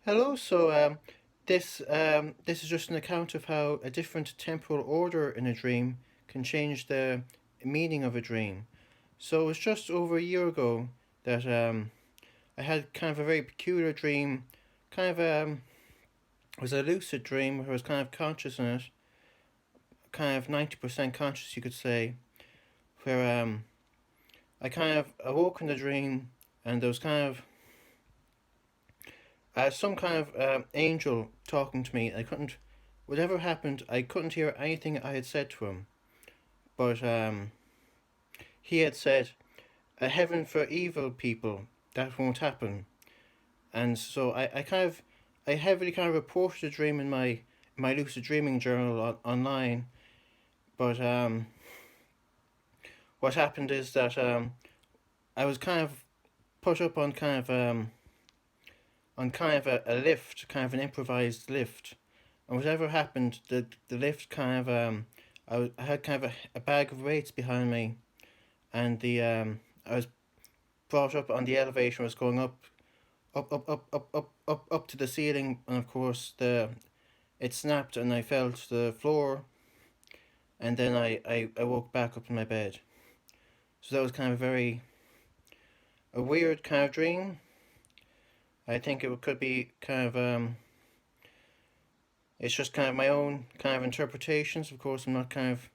Hello. This is just an account of how a different temporal order in a dream can change the meaning of a dream. So it was just over a year ago that I had kind of a very peculiar dream. Kind of it was a lucid dream where I was kind of conscious in it, kind of 90% conscious, you could say. Where I kind of awoke in the dream, and there was kind of some kind of angel talking to me. I couldn't, whatever happened, I couldn't hear anything I had said to him. But he had said, "A heaven for evil people, that won't happen." And so I heavily kind of reported the dream in my lucid dreaming journal online. But what happened is that I was kind of put up on kind of a lift, kind of an improvised lift, and whatever happened, the lift kind of I had kind of a bag of weights behind me, and the I was brought up on the elevator. I was going up to the ceiling, and of course the it snapped, and I fell to the floor, and then I woke back up in my bed. So that was kind of a weird kind of dream. I think it could be kind of it's just kind of my own kind of interpretations. Of course, I'm not kind of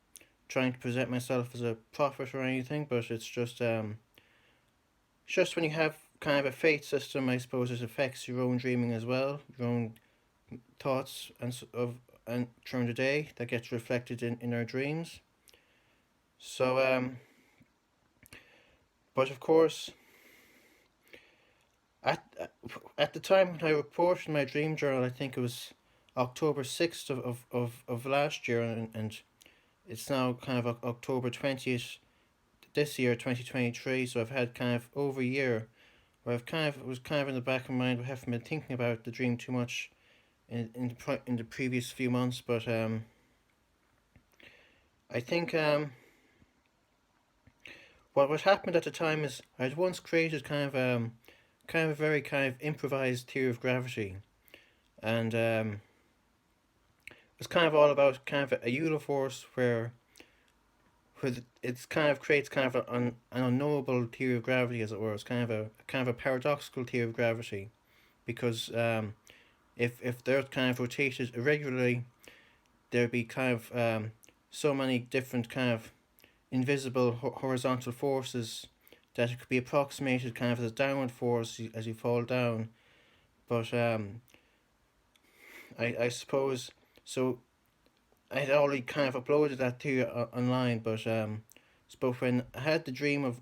trying to present myself as a prophet or anything, but it's just when you have kind of a faith system, I suppose it affects your own dreaming as well, your own thoughts and during the day that gets reflected in our dreams. So but of course, at at the time when I reported my dream journal, I think it was October 6th of last year, and it's now kind of October 20th this year, 2023. So I've had kind of over a year where I've kind of it was kind of in the back of my mind. I haven't been thinking about the dream too much in the previous few months, but I think what happened at the time is I'd once created kind of a very kind of improvised theory of gravity, and it's kind of all about kind of a universe where it's kind of creates kind of an unknowable theory of gravity, as it were. It's kind of a paradoxical theory of gravity, because if the Earth kind of rotated irregularly, there'd be kind of so many different kind of invisible horizontal forces that it could be approximated kind of as a downward force as you fall down. But I suppose so. I had already kind of uploaded that theory online, but when I had the dream of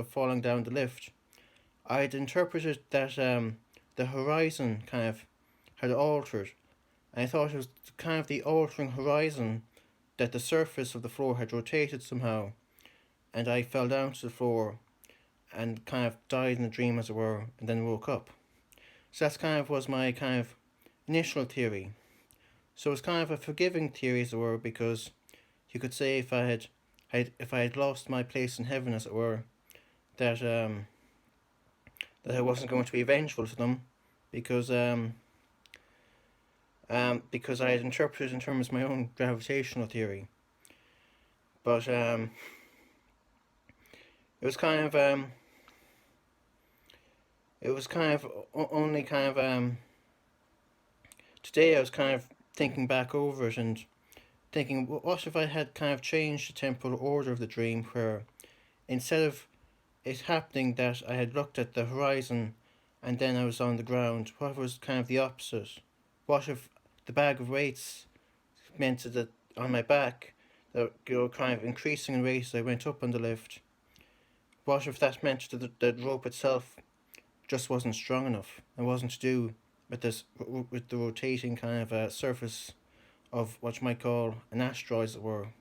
falling down the lift, I had interpreted that the horizon kind of had altered. And I thought it was kind of the altering horizon that the surface of the floor had rotated somehow, and I fell down to the floor and kind of died in the dream, as it were, and then woke up. So that's kind of was my kind of initial theory. So it's kind of a forgiving theory, as it were, because you could say if I had lost my place in heaven, as it were, that that I wasn't going to be vengeful to them, because because I had interpreted in terms of my own gravitational theory. But it was kind of it was kind of only kind of today I was kind of thinking back over it and thinking, what if I had kind of changed the temporal order of the dream, where instead of it happening that I had looked at the horizon and then I was on the ground, what if it was kind of the opposite? What if the bag of weights meant that on my back that kind of increasing in weight as I went up on the lift? What if that meant that the rope itself just wasn't strong enough and wasn't to do with the rotating kind of surface of what you might call an asteroid, as it were,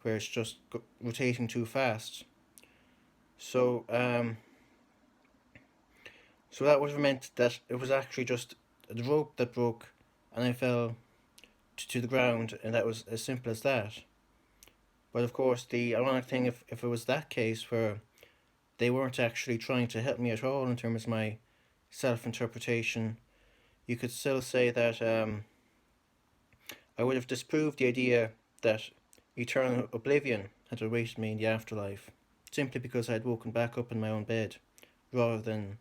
where it's just rotating too fast. So so that would have meant that it was actually just the rope that broke, and I fell to the ground, and that was as simple as that. But of course, the ironic thing, if it was that case where they weren't actually trying to help me at all in terms of my self interpretation, you could still say that I would have disproved the idea that eternal oblivion had awaited me in the afterlife, simply because I had woken back up in my own bed, rather than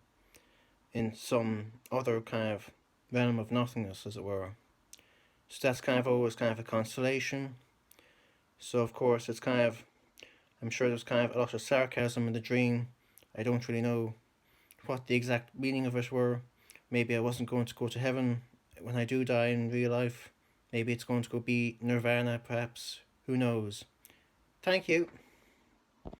in some other kind of realm of nothingness, as it were. So that's kind of always kind of a consolation. So of course it's kind of, I'm sure there's kind of a lot of sarcasm in the dream. I don't really know what the exact meaning of it were. Maybe I wasn't going to go to heaven when I do die in real life. Maybe it's going to go be nirvana, perhaps. Who knows? Thank you.